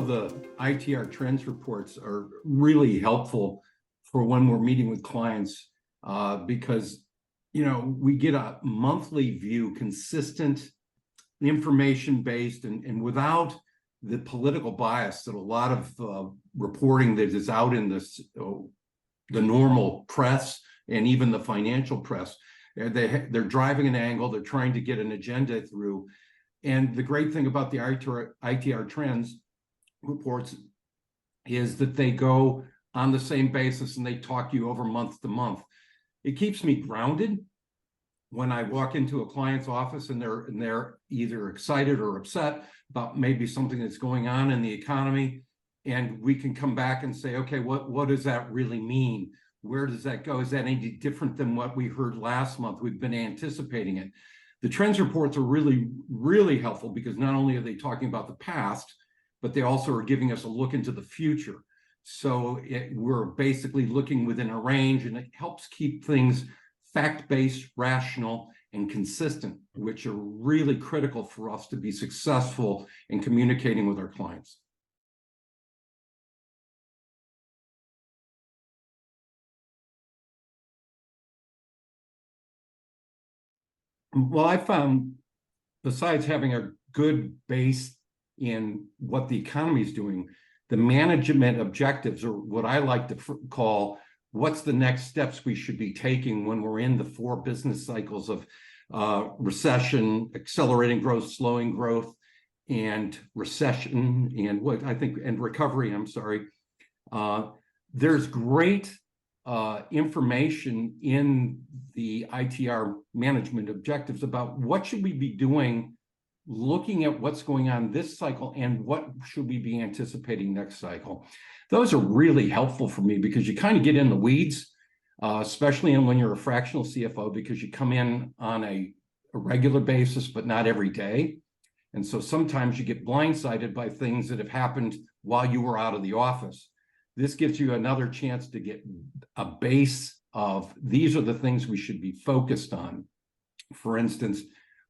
the ITR Trends Reports are really helpful for when we're meeting with clients because, we get a monthly view, consistent, information-based, and without the political bias that a lot of reporting that is out in this, the normal press and even the financial press. They're driving an angle, they're trying to get an agenda through. And the great thing about the ITR Trends Reports is that they go on the same basis and they talk you over month to month. It keeps me grounded when I walk into a client's office and they're either excited or upset about maybe something that's going on in the economy, and we can come back and say, okay, what does that really mean? Where does that go? Is that any different than what we heard last month? We've been anticipating it. The trends reports are really, really helpful because not only are they talking about the past, but they also are giving us a look into the future. So we're basically looking within a range, and it helps keep things fact-based, rational, and consistent, which are really critical for us to be successful in communicating with our clients. Well, I found, besides having a good base in what the economy is doing, the management objectives, or what I like to call what's the next steps we should be taking when we're in the 4 business cycles of recession, accelerating growth, slowing growth, and recession, and recovery, I'm sorry. There's great information in the ITR management objectives about what should we be doing, looking at what's going on this cycle and what should we be anticipating next cycle. Those are really helpful for me because you kind of get in the weeds, especially when you're a fractional CFO, because you come in on a regular basis, but not every day. And so sometimes you get blindsided by things that have happened while you were out of the office. This gives you another chance to get a base of these are the things we should be focused on. For instance,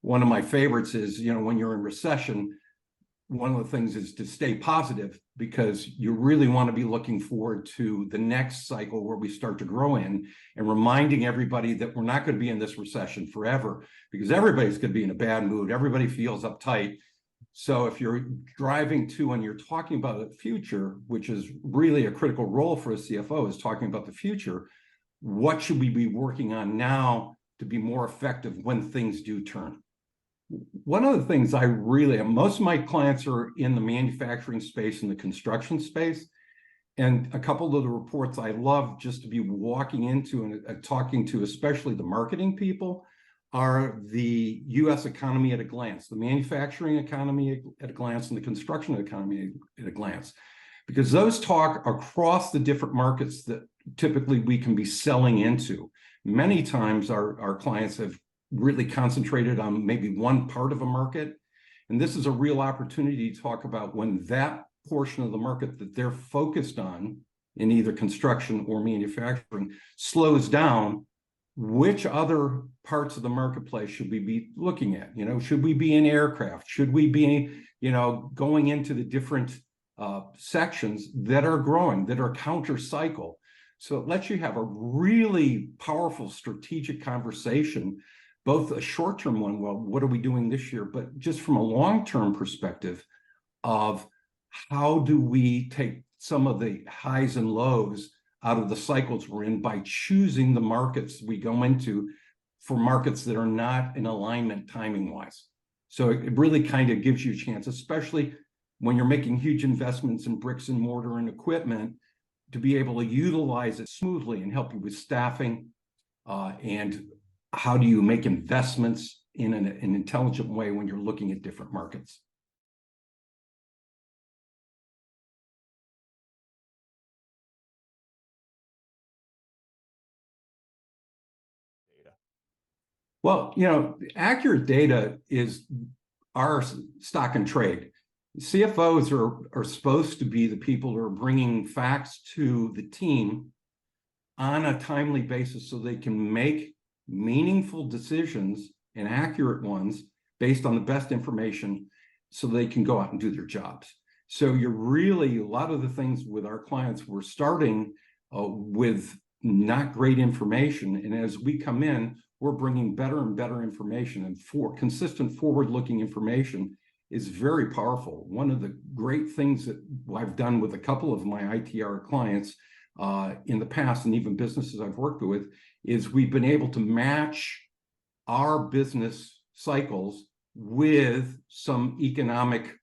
one of my favorites is, when you're in recession, one of the things is to stay positive because you really want to be looking forward to the next cycle where we start to grow in, and reminding everybody that we're not going to be in this recession forever because everybody's going to be in a bad mood. Everybody feels uptight. So if you're driving to, and you're talking about the future, which is really a critical role for a CFO, is talking about the future, what should we be working on now to be more effective when things do turn? One of the things most of my clients are in the manufacturing space and the construction space. And a couple of the reports I love just to be walking into and talking to, especially the marketing people, are the U.S. economy at a glance, the manufacturing economy at a glance, and the construction economy at a glance, because those talk across the different markets that typically we can be selling into. Many times our clients have really concentrated on maybe one part of a market. And this is a real opportunity to talk about when that portion of the market that they're focused on in either construction or manufacturing slows down, which other parts of the marketplace should we be looking at? Should we be in aircraft? Should we be, going into the different sections that are growing, that are counter cycle? So it lets you have a really powerful strategic conversation, both a short-term one, well, what are we doing this year, but just from a long-term perspective of how do we take some of the highs and lows out of the cycles we're in by choosing the markets we go into for markets that are not in alignment timing-wise. So it really kind of gives you a chance, especially when you're making huge investments in bricks and mortar and equipment, to be able to utilize it smoothly and help you with staffing and how do you make investments in an intelligent way when you're looking at different markets. Well, accurate data is our stock and trade. CFOs are supposed to be the people who are bringing facts to the team on a timely basis so they can make meaningful decisions and accurate ones based on the best information so they can go out and do their jobs. So you're really, a lot of the things with our clients, we're starting with not great information. And as we come in, we're bringing better and better information, and consistent forward-looking information is very powerful. One of the great things that I've done with a couple of my ITR clients in the past, and even businesses I've worked with, is we've been able to match our business cycles with some economic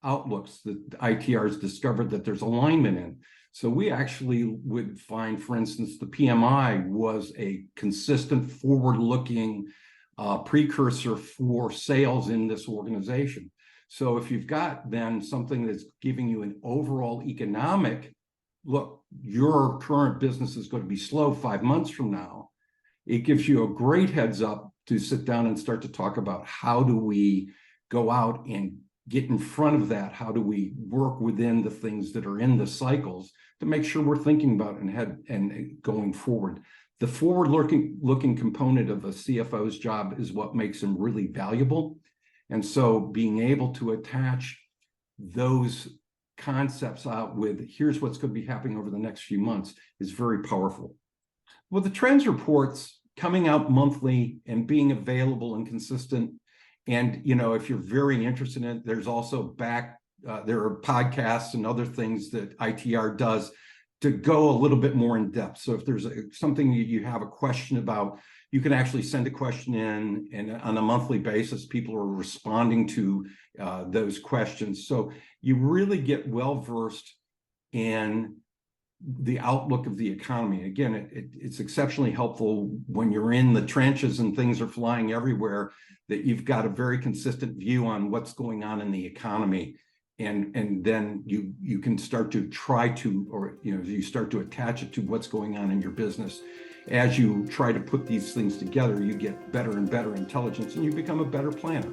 outlooks that ITRs discovered that there's alignment in. So we actually would find, for instance, the PMI was a consistent forward-looking precursor for sales in this organization. So if you've got then something that's giving you an overall economic look, your current business is going to be slow 5 months from now, it gives you a great heads up to sit down and start to talk about how do we go out and get in front of that? How do we work within the things that are in the cycles to make sure we're thinking about and going forward? The forward-looking component of a CFO's job is what makes him really valuable. And so being able to attach those concepts out with here's what's going to be happening over the next few months is very powerful. Well, the trends reports coming out monthly and being available and consistent. And, if you're very interested in it, there's also there are podcasts and other things that ITR does to go a little bit more in depth. So if there's something you have a question about, you can actually send a question in, and on a monthly basis, people are responding to those questions. So you really get well-versed in the outlook of the economy. Again, it's exceptionally helpful when you're in the trenches and things are flying everywhere, that you've got a very consistent view on what's going on in the economy. And then you can start to you start to attach it to what's going on in your business. As you try to put these things together, you get better and better intelligence and you become a better planner.